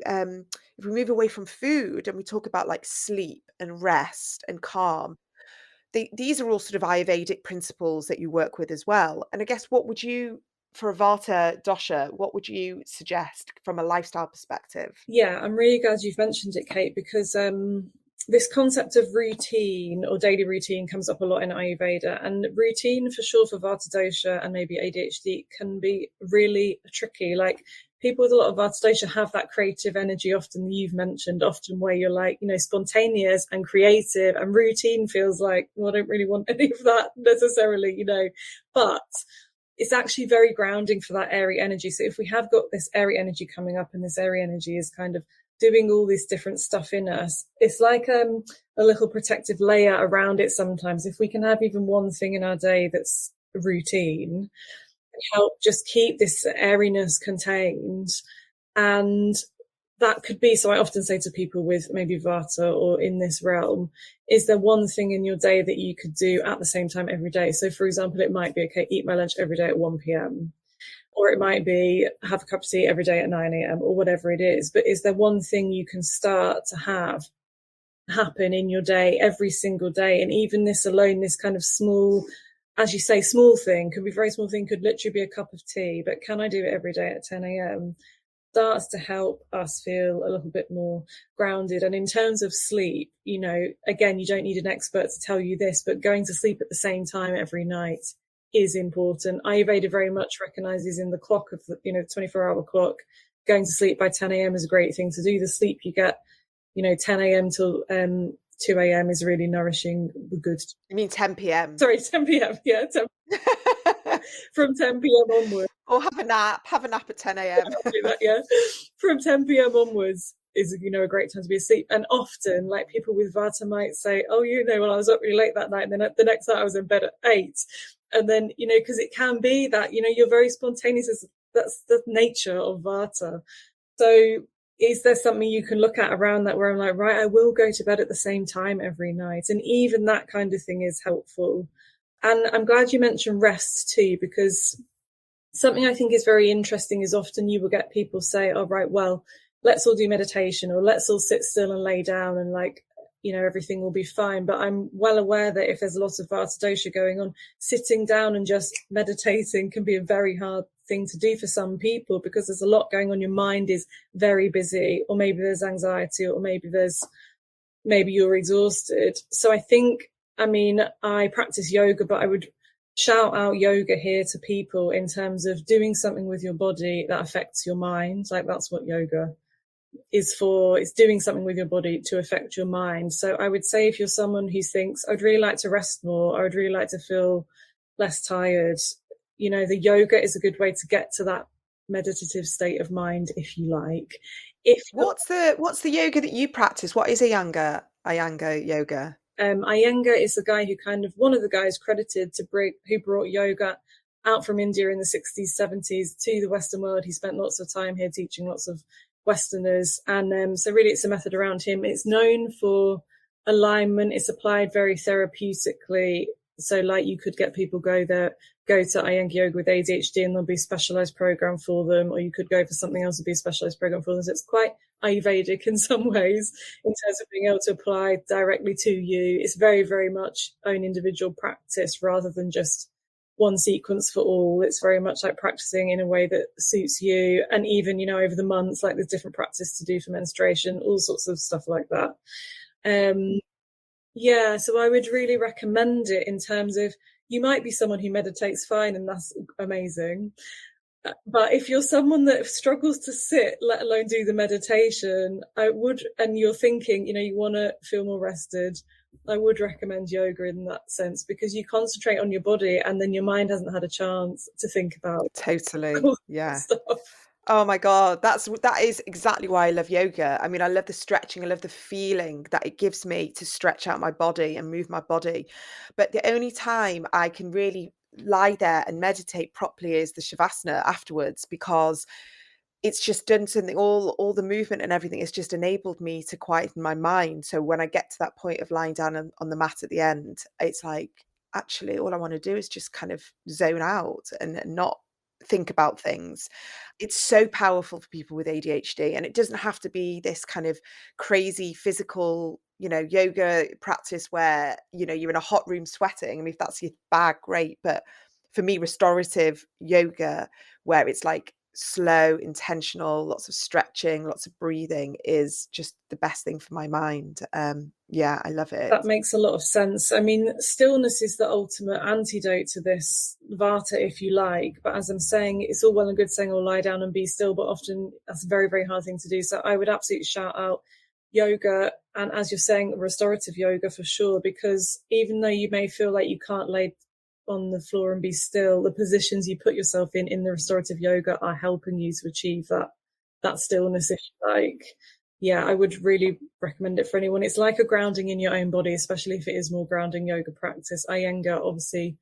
if we move away from food and we talk about like sleep and rest and calm, these are all sort of Ayurvedic principles that you work with as well. And I guess, what would you, for a Vata Dosha, what would you suggest from a lifestyle perspective? Yeah, I'm really glad you've mentioned it, Kate, because this concept of routine or daily routine comes up a lot in Ayurveda. And routine, for sure, for Vata Dosha and maybe ADHD can be really tricky. Like, people with a lot of Vata Dosha have that creative energy, often you've mentioned, often where you're like, spontaneous and creative, and routine feels like, well, I don't really want any of that necessarily, but it's actually very grounding for that airy energy. So if we have got this airy energy coming up, and this airy energy is kind of doing all this different stuff in us, it's like a little protective layer around it sometimes. If we can have even one thing in our day that's routine, help just keep this airiness contained. And that could be, so I often say to people with maybe Vata or in this realm, is there one thing in your day that you could do at the same time every day? So for example, it might be, okay, eat my lunch every day at 1 p.m. Or it might be have a cup of tea every day at 9 a.m. or whatever it is. But is there one thing you can start to have happen in your day every single day? And even this alone, this kind of small, as you say, small thing, could be a very small thing, could literally be a cup of tea, but can I do it every day at 10 a.m.? Starts to help us feel a little bit more grounded. And in terms of sleep, again, you don't need an expert to tell you this, but going to sleep at the same time every night is important. Ayurveda very much recognizes in the clock of the 24-hour clock, going to sleep by 10 a.m. is a great thing to do. The sleep you get, 10 a.m. till 2 a.m. is really nourishing, good. You mean 10 p.m.? Sorry, 10 p.m. Yeah, 10 from 10 p.m. onwards. Or have a nap at 10 a.m. Do that, yeah. From 10 p.m. onwards is, a great time to be asleep. And often, like, people with Vata might say, oh, well, I was up really late that night, and then the next night I was in bed at 8. And then, because it can be that, you're very spontaneous. That's the nature of Vata. So is there something you can look at around that where I'm like, right, I will go to bed at the same time every night? And even that kind of thing is helpful. And I'm glad you mentioned rest too, because something I think is very interesting is often you will get people say, oh, right, well, let's all do meditation, or let's all sit still and lay down, and like, everything will be fine. But I'm well aware that if there's a lot of Vata Dosha going on, sitting down and just meditating can be a very hard thing to do for some people, because there's a lot going on. Your mind is very busy, or maybe there's anxiety, or maybe you're exhausted. So I think, I practice yoga, but I would shout out yoga here to people in terms of doing something with your body that affects your mind. Like, that's what yoga is for. It's doing something with your body to affect your mind. So I would say, if you're someone who thinks, I'd really like to rest more, I would really like to feel less tired, the yoga is a good way to get to that meditative state of mind, if you like. What's the yoga that you practice? What is Iyengar yoga? Iyengar is the guy one of the guys credited who brought yoga out from India in the 60s, 70s to the Western world. He spent lots of time here teaching lots of Westerners. And so really it's a method around him. It's known for alignment. It's applied very therapeutically. So like, you could get people go to Iyengar yoga with ADHD and there'll be a specialized program for them, or you could go for something else and be a specialized program for them. So it's quite Ayurvedic in some ways in terms of being able to apply directly to you. It's very, very much own individual practice rather than just one sequence for all. It's very much like practicing in a way that suits you. And even, over the months, like, there's different practice to do for menstruation, all sorts of stuff like that. Yeah, so I would really recommend it in terms of, you might be someone who meditates fine, and that's amazing. But if you're someone that struggles to sit, let alone do the meditation, and you're thinking, you want to feel more rested, I would recommend yoga in that sense, because you concentrate on your body and then your mind hasn't had a chance to think about Totally. all Yeah. stuff. Oh my God, that is exactly why I love yoga. I mean, I love the stretching. I love the feeling that it gives me to stretch out my body and move my body. But the only time I can really lie there and meditate properly is the shavasana afterwards, because it's just done something, all the movement and everything has just enabled me to quieten my mind. So when I get to that point of lying down on the mat at the end, it's like, actually, all I want to do is just kind of zone out and not think about things. It's so powerful for people with ADHD, and it doesn't have to be this kind of crazy physical, yoga practice where, you're in a hot room sweating. I mean, if that's your bag, great. But for me, restorative yoga, where it's like slow, intentional, lots of stretching, lots of breathing, is just the best thing for my mind. Yeah, I love it. That makes a lot of sense. I mean, stillness is the ultimate antidote to this Vata, if you like. But as I'm saying, it's all well and good saying, oh, lie down and be still, but often that's a very, very hard thing to do. So I would absolutely shout out yoga, and as you're saying, restorative yoga for sure, because even though you may feel like you can't lay on the floor and be still, the positions you put yourself in the restorative yoga are helping you to achieve that stillness, if you like. Yeah, I would really recommend it for anyone. It's like a grounding in your own body, especially if it is more grounding yoga practice. Iyengar, obviously,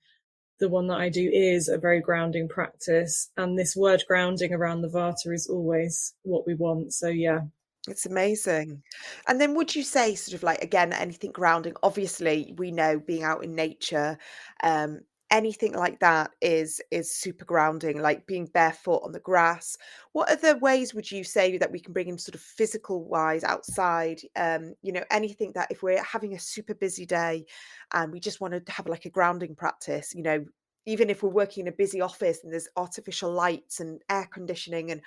the one that I do, is a very grounding practice. And this word grounding around the Vata is always what we want. So yeah. It's amazing. And then would you say, sort of like, again, anything grounding? Obviously, we know being out in nature, um, anything like that is super grounding, like being barefoot on the grass. What other ways would you say that we can bring in, sort of physical wise, outside? Anything that, if we're having a super busy day and we just want to have like a grounding practice, even if we're working in a busy office and there's artificial lights and air conditioning, and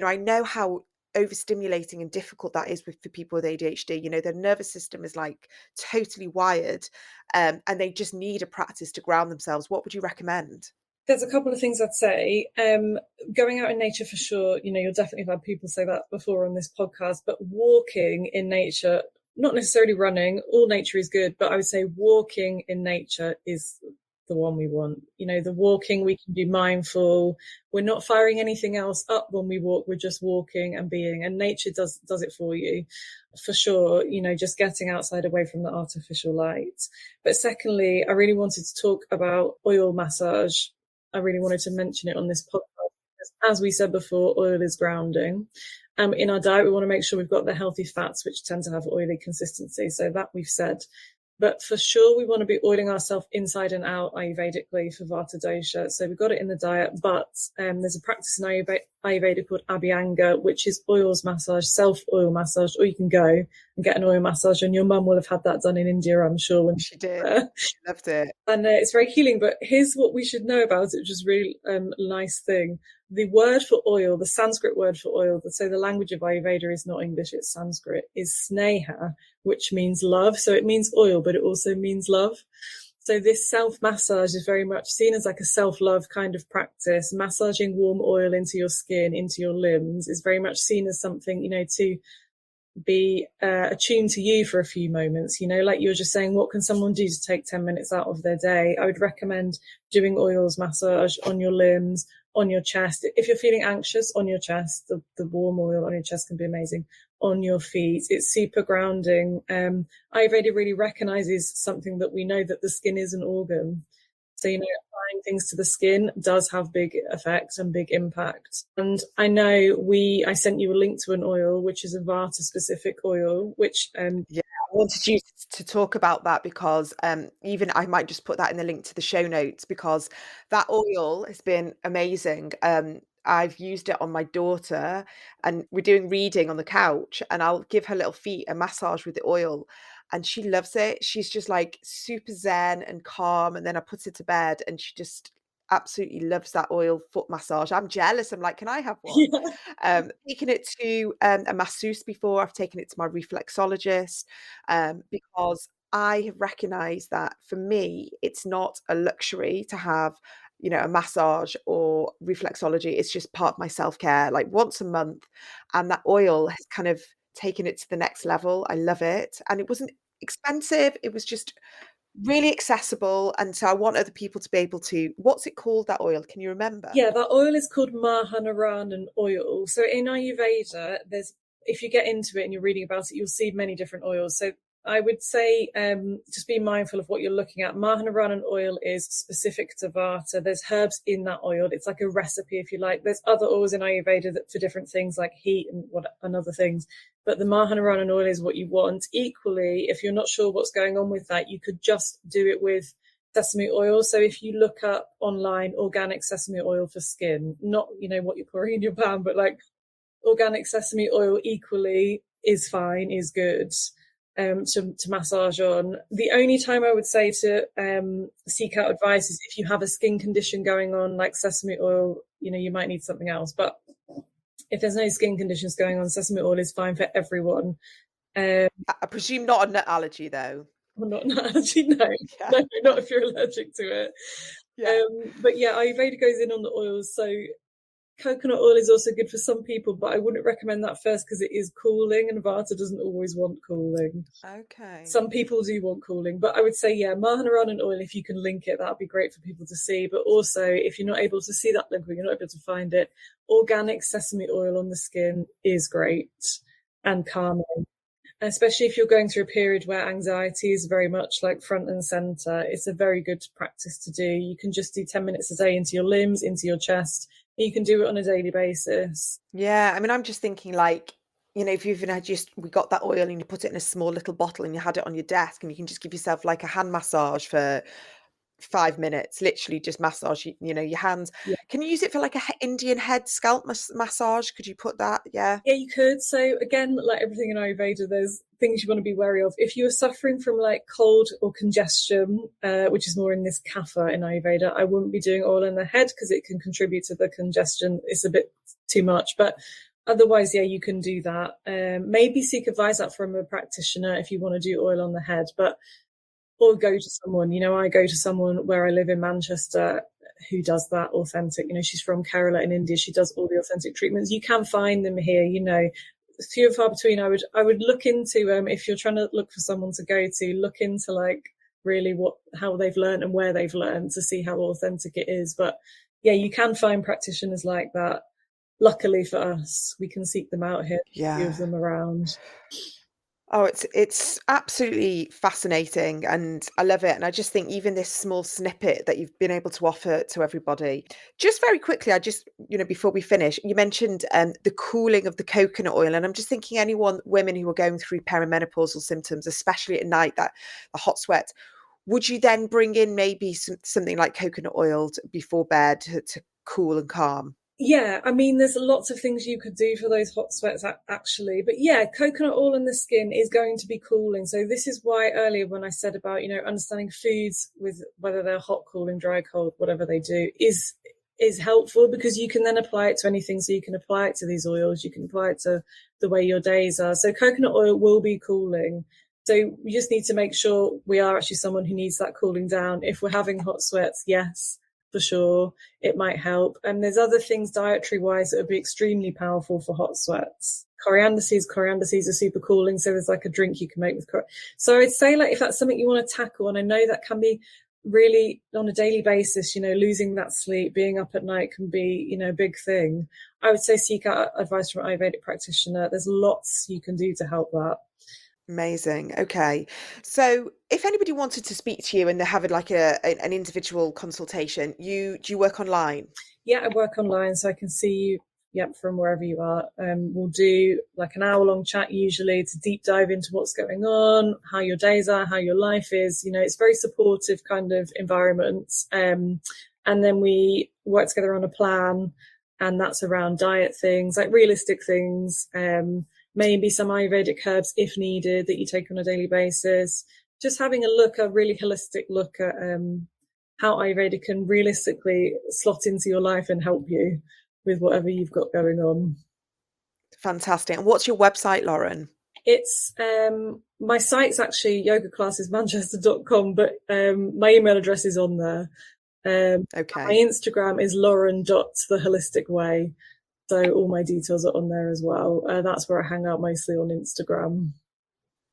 I know how overstimulating and difficult that is for people with ADHD. Their nervous system is like totally wired, and they just need a practice to ground themselves. What would you recommend? There's a couple of things I'd say. Going out in nature for sure. You'll definitely have had people say that before on this podcast, but walking in nature, not necessarily running, all nature is good, but I would say walking in nature is the one we want. You know, the walking, we can be mindful. We're not firing anything else up when we walk. We're just walking and being, and nature does it for you, for sure. You know, just getting outside away from the artificial light. But secondly, I really wanted to talk about oil massage. I really wanted to mention it on this podcast. As we said before, oil is grounding. In our diet, we want to make sure we've got the healthy fats, which tend to have oily consistency. So that we've said. But for sure, we want to be oiling ourselves inside and out Ayurvedically for Vata Dosha. So we've got it in the diet, but there's a practice in Ayurveda called Abhyanga, which is oils massage, self-oil massage, or you can go and get an oil massage. And your mum will have had that done in India, I'm sure. When She did. She loved it. And it's very healing. But here's what we should know about it, which is really a nice thing. The word for oil, the Sanskrit word for oil, so the language of Ayurveda is not English, it's Sanskrit, is sneha, which means love. So it means oil, but it also means love. So this self-massage is very much seen as like a self-love kind of practice. Massaging warm oil into your skin, into your limbs is very much seen as something, you know, to be attuned to you for a few moments. You know, like you were just saying, what can someone do to take 10 minutes out of their day? I would recommend doing oils massage on your limbs, on your chest. If you're feeling anxious, on your chest, the warm oil on your chest can be amazing. On your feet, it's super grounding. Ayurveda really recognizes something that we know, that the skin is an organ. So, you know, applying things to the skin does have big effects and big impact. And I know I sent you a link to an oil, which is a Vata specific oil, which yeah, I wanted you to talk about that because even I might just put that in the link to the show notes, because that oil has been amazing. I've used it on my daughter, and we're doing reading on the couch, and I'll give her little feet a massage with the oil, and she loves it. She's just like super zen and calm, and then I put her to bed and she just absolutely loves that oil foot massage. I'm jealous. I'm like, can I have one? yeah, Taken it to a masseuse before. I've taken it to my reflexologist, because I have recognized that for me, it's not a luxury to have, you know, a massage or reflexology. It's just part of my self-care, like once a month. And that oil has kind of taken it to the next level. I love it. And it wasn't expensive. It was just really accessible. And so I want other people to be able to, what's it called, that oil? Can you remember? yeah, that oil is called Mahanaran oil. So in Ayurveda, if you get into it and you're reading about it, you'll see many different oils. So I would say just be mindful of what you're looking at. Mahanaran oil is specific to Vata. There's herbs in that oil. It's like a recipe, if you like. There's other oils in Ayurveda for different things like heat and other things. But the Mahanaran oil is what you want. Equally, if you're not sure what's going on with that, you could just do it with sesame oil. So if you look up online organic sesame oil for skin, not, you know, what you're pouring in your pan, but like organic sesame oil equally is fine, is good. To massage on. The only time I would say to seek out advice is if you have a skin condition going on, like sesame oil, you know, you might need something else. But if there's no skin conditions going on, sesame oil is fine for everyone. I presume not a nut allergy, though. Well, not an allergy, no. Yeah. No, not if you're allergic to it. Yeah. But yeah, Ayurveda goes in on the oils. So coconut oil is also good for some people, but I wouldn't recommend that first because it is cooling, and Vata doesn't always want cooling. Okay. Some people do want cooling, but I would say, yeah, Mahanaran oil, if you can link it, that would be great for people to see. But also, if you're not able to see that link or you're not able to find it, organic sesame oil on the skin is great and calming. And especially if you're going through a period where anxiety is very much like front and center, it's a very good practice to do. You can just do 10 minutes a day into your limbs, into your chest. You can do it on a daily basis. Yeah, I mean, I'm just thinking like, you know, if you've even had we got that oil and you put it in a small little bottle and you had it on your desk, and you can just give yourself like a hand massage for 5 minutes, literally just massage, you know, your hands. Yeah. Can you use it for like a Indian head scalp massage? Could you put that? Yeah. Yeah, you could. So again, like everything in Ayurveda, there's things you want to be wary of. If you are suffering from like cold or congestion, which is more in this kapha in Ayurveda, I wouldn't be doing oil in the head because it can contribute to the congestion. It's a bit too much, but otherwise, yeah, you can do that. Maybe seek advice out from a practitioner if you want to do oil on the head, or go to someone. You know, I go to someone where I live in Manchester who does that authentic. You know, she's from Kerala in India. She does all the authentic treatments. You can find them here. You know, few and far between. I would look into if you're trying to look for someone to go to, look into like really how they've learned and where they've learned to see how authentic it is. But yeah, you can find practitioners like that. Luckily for us, we can seek them out here, a few of Yeah. them around. Oh, it's absolutely fascinating and I love it. And I just think even this small snippet that you've been able to offer to everybody. Just very quickly, before we finish, you mentioned the cooling of the coconut oil. And I'm just thinking women who are going through perimenopausal symptoms, especially at night, that the hot sweat, would you then bring in maybe something like coconut oil before bed to cool and calm? Yeah, I mean, there's lots of things you could do for those hot sweats actually. But yeah, coconut oil in the skin is going to be cooling. So this is why earlier when I said about, understanding foods with whether they're hot, cooling, dry, cold, whatever they do is helpful, because you can then apply it to anything. So you can apply it to these oils, you can apply it to the way your days are. So coconut oil will be cooling. So we just need to make sure we are actually someone who needs that cooling down. If we're having hot sweats, yes, for sure, it might help. And there's other things dietary wise that would be extremely powerful for hot sweats. Coriander seeds are super cooling. So there's like a drink you can make with So I'd say, like, if that's something you want to tackle, and I know that can be really on a daily basis, losing that sleep, being up at night can be, a big thing. I would say seek out advice from an Ayurvedic practitioner. There's lots you can do to help that. Amazing. Okay. So if anybody wanted to speak to you and they're having like an individual consultation, do you work online? Yeah, I work online, so I can see you, yep, from wherever you are. We'll do like an hour-long chat usually to deep dive into what's going on, how your days are, how your life is. It's very supportive kind of environment. And then we work together on a plan, and that's around diet things, like realistic things, maybe some Ayurvedic herbs if needed that you take on a daily basis. Just having a really holistic look at how Ayurveda can realistically slot into your life and help you with whatever you've got going on. Fantastic. And what's your website, Lauren? It's my site's actually yogaclassesmanchester.com, but my email address is on there. Okay. My Instagram is lauren.theholisticway. So all my details are on there as well. That's where I hang out mostly, on Instagram.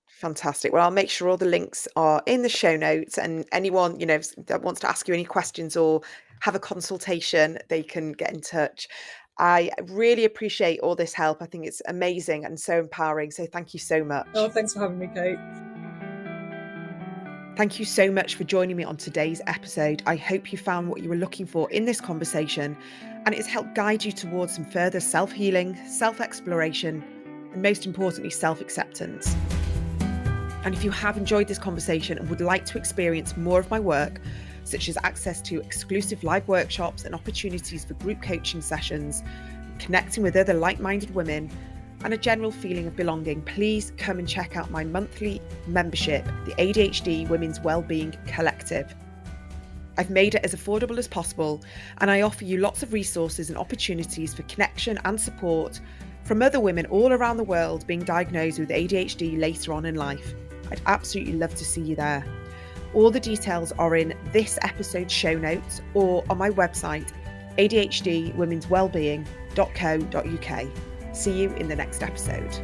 Fantastic. Well, I'll make sure all the links are in the show notes, and anyone, that wants to ask you any questions or have a consultation, they can get in touch. I really appreciate all this help. I think it's amazing and so empowering. So thank you so much. Oh, thanks for having me, Kate. Thank you so much for joining me on today's episode. I hope you found what you were looking for in this conversation, and it's helped guide you towards some further self-healing, self-exploration, and most importantly, self-acceptance. And if you have enjoyed this conversation and would like to experience more of my work, such as access to exclusive live workshops and opportunities for group coaching sessions, connecting with other like-minded women, and a general feeling of belonging, please come and check out my monthly membership, the ADHD Women's Wellbeing Collective. I've made it as affordable as possible, and I offer you lots of resources and opportunities for connection and support from other women all around the world being diagnosed with ADHD later on in life. I'd absolutely love to see you there. All the details are in this episode's show notes or on my website, adhdwomenswellbeing.co.uk. See you in the next episode.